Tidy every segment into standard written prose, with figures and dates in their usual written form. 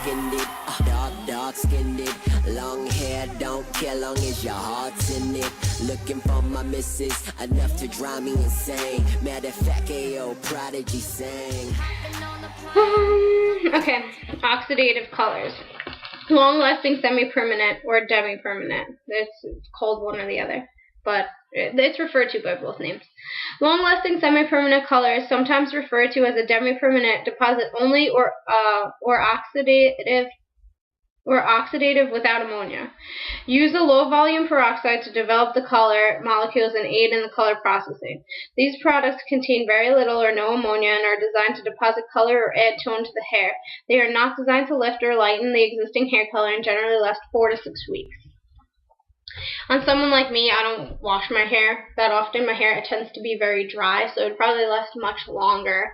skinned it, dark skinned it. Long hair don't care long as your heart's in it. Looking for my missus, enough to drive me insane. Matter of fact, AO Prodigy sang. Okay, oxidative colors. Long-lasting, semi-permanent, or demi-permanent. It's called one or the other, but it's referred to by both names. Long-lasting, semi-permanent colors, sometimes referred to as a demi-permanent, deposit only or oxidative without ammonia. Use a low-volume peroxide to develop the color molecules and aid in the color processing. These products contain very little or no ammonia and are designed to deposit color or add tone to the hair. They are not designed to lift or lighten the existing hair color and generally last 4 to 6 weeks. On someone like me, I don't wash my hair that often. My hair tends to be very dry, so it would probably last much longer.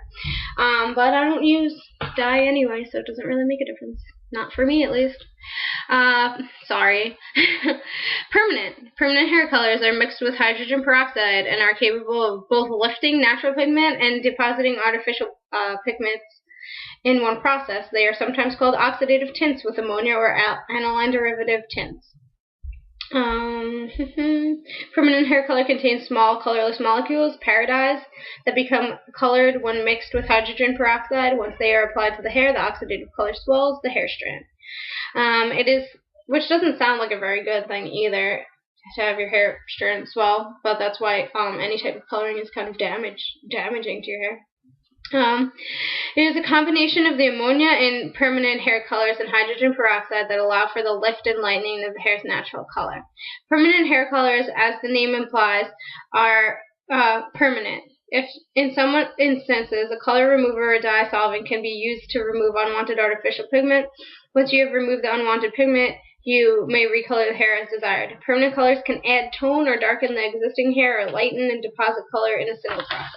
But I don't use dye anyway, so it doesn't really make a difference. Not for me, at least. Sorry. Permanent hair colors are mixed with hydrogen peroxide and are capable of both lifting natural pigment and depositing artificial pigments in one process. They are sometimes called oxidative tints with ammonia or aniline derivative tints. Permanent hair color contains small colorless molecules, paradies, that become colored when mixed with hydrogen peroxide. Once they are applied to the hair, the oxidative color swells the hair strand. Which doesn't sound like a very good thing either, to have your hair strand swell, but that's why any type of coloring is kind of damaging to your hair. It is a combination of the ammonia in permanent hair colors and hydrogen peroxide that allow for the lift and lightening of the hair's natural color. Permanent hair colors, as the name implies, are permanent. If in some instances a color remover or dye solvent can be used to remove unwanted artificial pigment, once you have removed the unwanted pigment, you may recolor the hair as desired. Permanent colors can add tone or darken the existing hair or lighten and deposit color in a single process.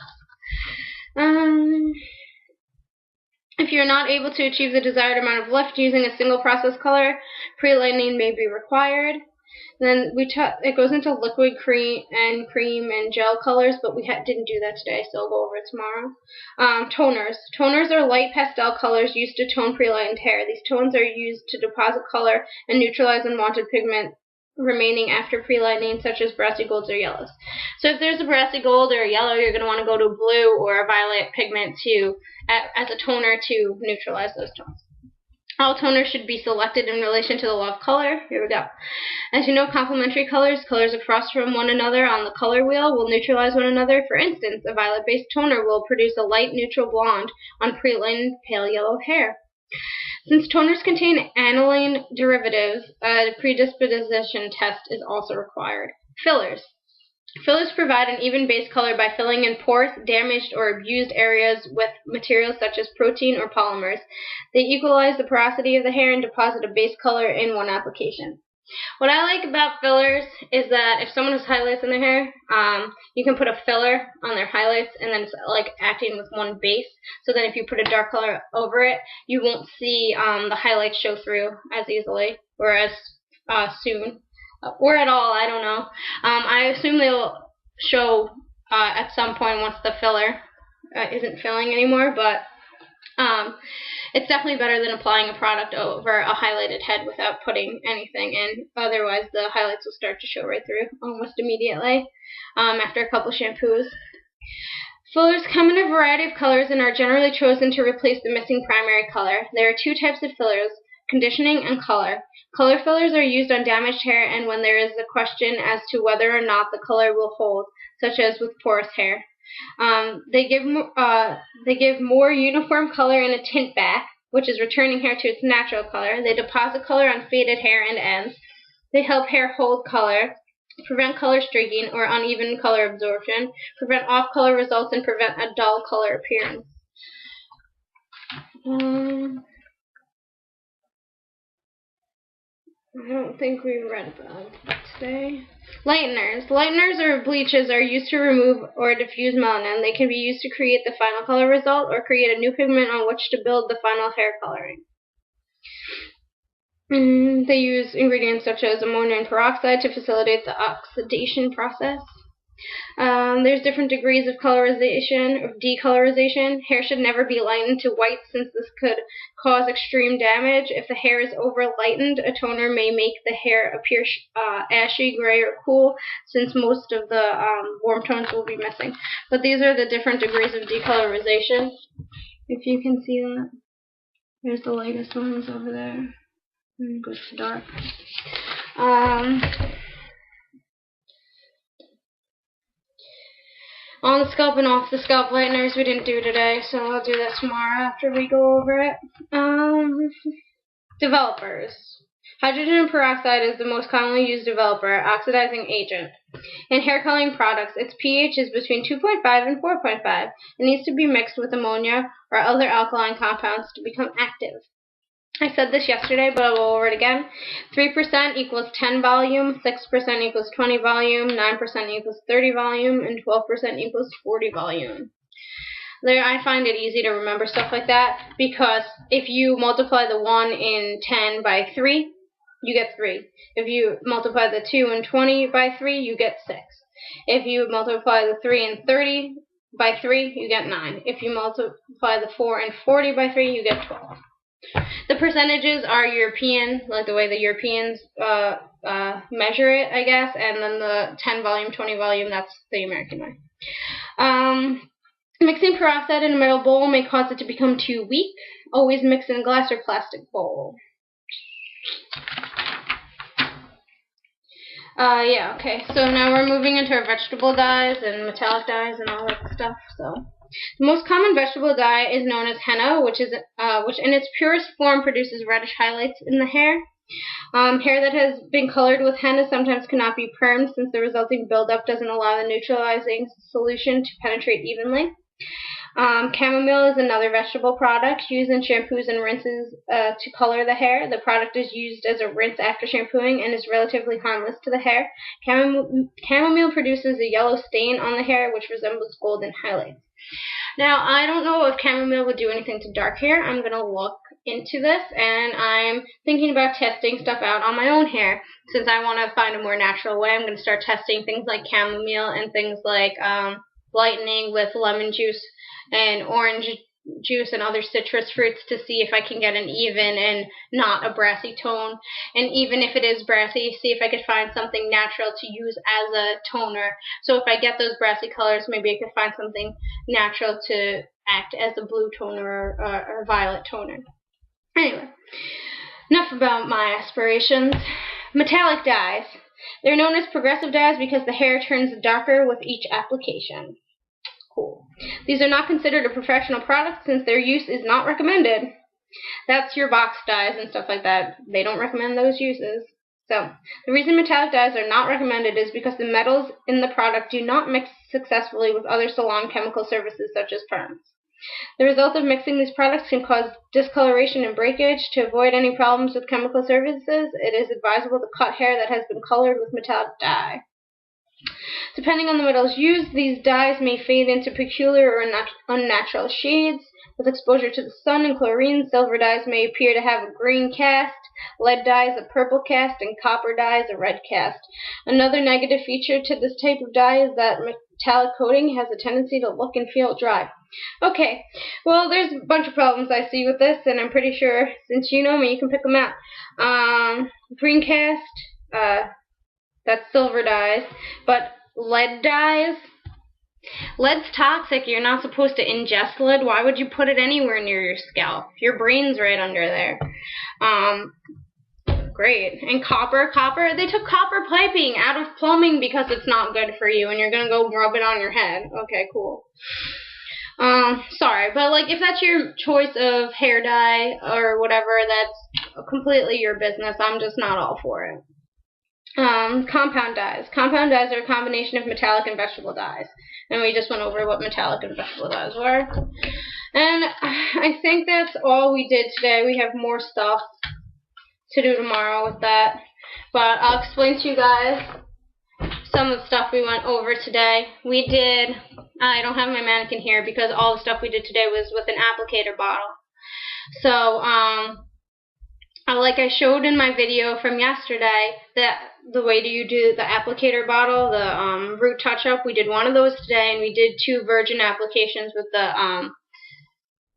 If you're not able to achieve the desired amount of lift using a single process color, pre-lightening may be required. Then it goes into liquid cream and gel colors, but we didn't do that today, so I'll go over it tomorrow. Toners. Toners are light pastel colors used to tone pre-lightened hair. These tones are used to deposit color and neutralize unwanted pigment remaining after pre-lightening, such as brassy golds or yellows. So if there's a brassy gold or a yellow, you're going to want to go to blue or a violet pigment as a toner to neutralize those tones. All toners should be selected in relation to the law of color. Here we go. As you know, complementary colors across from one another on the color wheel, will neutralize one another. For instance, a violet-based toner will produce a light neutral blonde on pre-lightened pale yellow hair. Since toners contain aniline derivatives, a predisposition test is also required. Fillers. Fillers provide an even base color by filling in pores, damaged, or abused areas with materials such as protein or polymers. They equalize the porosity of the hair and deposit a base color in one application. What I like about fillers is that if someone has highlights in their hair, you can put a filler on their highlights and then it's like acting with one base. So then if you put a dark color over it, you won't see the highlights show through as easily or as soon. Or at all, I don't know. I assume they'll show at some point once the filler isn't filling anymore, but it's definitely better than applying a product over a highlighted head without putting anything in. Otherwise, the highlights will start to show right through almost immediately after a couple shampoos. Fillers come in a variety of colors and are generally chosen to replace the missing primary color. There are two types of fillers: conditioning and color. Color fillers are used on damaged hair and when there is a question as to whether or not the color will hold, such as with porous hair. They give more uniform color in a tint back, which is returning hair to its natural color. They deposit color on faded hair and ends. They help hair hold color, prevent color streaking or uneven color absorption, prevent off-color results, and prevent a dull color appearance. I don't think we read that today. Lighteners. Lighteners or bleaches are used to remove or diffuse melanin. They can be used to create the final color result or create a new pigment on which to build the final hair coloring. They use ingredients such as ammonium peroxide to facilitate the oxidation process. There's different degrees of colorization or decolorization. Hair should never be lightened to white since this could cause extreme damage. If the hair is over lightened, a toner may make the hair appear ashy, gray, or cool since most of the warm tones will be missing. But these are the different degrees of decolorization. If you can see that. There's the lightest ones over there. And it goes to dark. On the scalp and off the scalp lighteners we didn't do today, so I'll do that tomorrow after we go over it. Developers. Hydrogen peroxide is the most commonly used developer, oxidizing agent. In hair coloring products, its pH is between 2.5 and 4.5. It needs to be mixed with ammonia or other alkaline compounds to become active. I said this yesterday, but I'll go over it again. 3% equals 10 volume, 6% equals 20 volume, 9% equals 30 volume, and 12% equals 40 volume. There, I find it easy to remember stuff like that because if you multiply the 1 in 10 by 3, you get 3. If you multiply the 2 in 20 by 3, you get 6. If you multiply the 3 in 30 by 3, you get 9. If you multiply the 4 in 40 by 3, you get 12. The percentages are European, like the way the Europeans measure it, I guess, and then the 10 volume, 20 volume, that's the American way. Mixing peroxide in a metal bowl may cause it to become too weak. Always mix in a glass or plastic bowl. Yeah, okay, so now we're moving into our vegetable dyes and metallic dyes and all that stuff, so. The most common vegetable dye is known as henna, which in its purest form produces reddish highlights in the hair. Hair that has been colored with henna sometimes cannot be permed since the resulting buildup doesn't allow the neutralizing solution to penetrate evenly. Chamomile is another vegetable product used in shampoos and rinses to color the hair. The product is used as a rinse after shampooing and is relatively harmless to the hair. Chamomile produces a yellow stain on the hair which resembles golden highlights. Now, I don't know if chamomile would do anything to dark hair. I'm going to look into this, and I'm thinking about testing stuff out on my own hair. Since I want to find a more natural way, I'm going to start testing things like chamomile and things like lightening with lemon juice and orange juice and other citrus fruits to see if I can get an even and not a brassy tone. And even if it is brassy, see if I could find something natural to use as a toner. So if I get those brassy colors, maybe I could find something natural to act as a blue toner or violet toner. Anyway, enough about my aspirations. Metallic dyes. They're known as progressive dyes because the hair turns darker with each application. Cool. These are not considered a professional product since their use is not recommended. That's your box dyes and stuff like that. They don't recommend those uses. So, the reason metallic dyes are not recommended is because the metals in the product do not mix successfully with other salon chemical services such as perms. The result of mixing these products can cause discoloration and breakage. To avoid any problems with chemical services, it is advisable to cut hair that has been colored with metallic dye. Depending on the metals used, these dyes may fade into peculiar or unnatural shades. With exposure to the sun and chlorine, silver dyes may appear to have a green cast, lead dyes a purple cast, and copper dyes a red cast. Another negative feature to this type of dye is that metallic coating has a tendency to look and feel dry. Okay, well, there's a bunch of problems I see with this, and I'm pretty sure, since you know me, you can pick them out. Green cast, that's silver dyes, but lead dyes, lead's toxic. You're not supposed to ingest lead. Why would you put it anywhere near your scalp? Your brain's right under there. Great. And copper, they took copper piping out of plumbing because it's not good for you, and you're gonna go rub it on your head. Okay, cool. Sorry, but like if that's your choice of hair dye or whatever, that's completely your business. I'm just not all for it. Compound dyes. Compound dyes are a combination of metallic and vegetable dyes. And we just went over what metallic and vegetable dyes were. And I think that's all we did today. We have more stuff to do tomorrow with that. But I'll explain to you guys some of the stuff we went over today. We did, I don't have my mannequin here because all the stuff we did today was with an applicator bottle. So, I'll like I showed in my video from yesterday, that the way you do the applicator bottle, the root touch-up, we did one of those today, and we did 2 virgin applications with the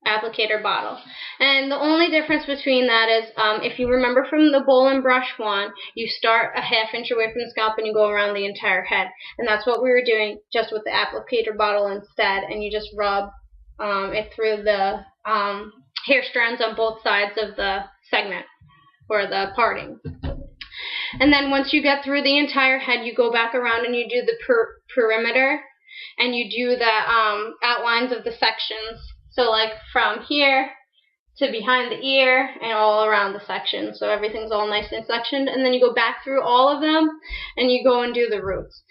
applicator bottle. And the only difference between that is, if you remember from the bowl and brush one, you start a 1/2 inch away from the scalp and you go around the entire head. And that's what we were doing just with the applicator bottle instead, and you just rub it through the hair strands on both sides of the segment, or the parting. And then once you get through the entire head, you go back around and you do the perimeter, and you do the outlines of the sections. So like from here to behind the ear and all around the section. So everything's all nice and sectioned. And then you go back through all of them and you go and do the roots.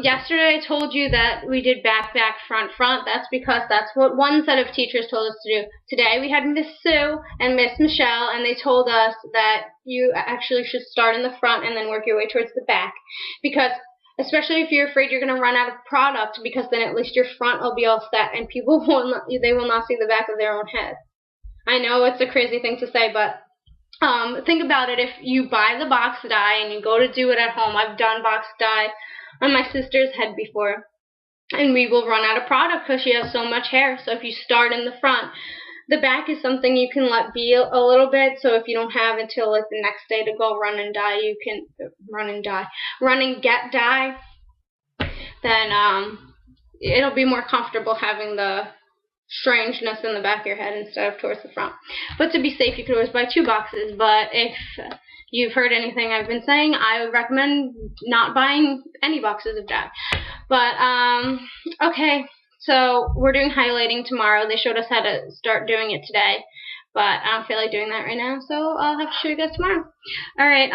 Yesterday I told you that we did back, back, front, front. That's because that's what one set of teachers told us to do. Today we had Miss Sue and Miss Michelle, and they told us that you actually should start in the front and then work your way towards the back. Because especially if you're afraid you're going to run out of product, because then at least your front will be all set and people will not see the back of their own head. I know it's a crazy thing to say, but think about it. If you buy the box dye and you go to do it at home, I've done box dye on my sister's head before, and we will run out of product because she has so much hair. So if you start in the front, the back is something you can let be a little bit, so if you don't have until like the next day to go run and dye, you can run and get dye, then it'll be more comfortable having the strangeness in the back of your head instead of towards the front. But to be safe, you could always buy 2 boxes, but if you've heard anything I've been saying, I would recommend not buying any boxes of dye. But, okay. So we're doing highlighting tomorrow. They showed us how to start doing it today, but I don't feel like doing that right now, so I'll have to show you guys tomorrow. Alright,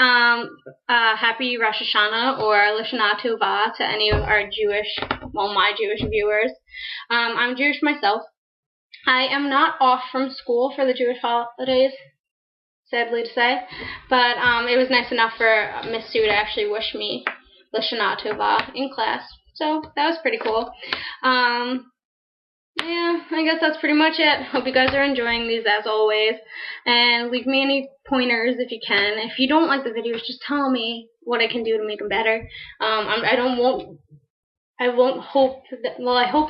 happy Rosh Hashanah or Lashana Tova to any of our Jewish, well, my Jewish viewers. I'm Jewish myself. I am not off from school for the Jewish holidays, sadly to say, but it was nice enough for Miss Sue to actually wish me Lashana Tova in class. So that was pretty cool. Yeah, I guess that's pretty much it. Hope you guys are enjoying these as always. And leave me any pointers if you can. If you don't like the videos, just tell me what I can do to make them better. I hope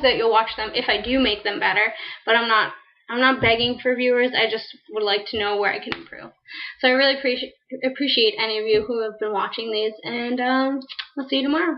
that you'll watch them if I do make them better. But I'm not begging for viewers. I just would like to know where I can improve. So I really appreciate any of you who have been watching these, and I'll see you tomorrow.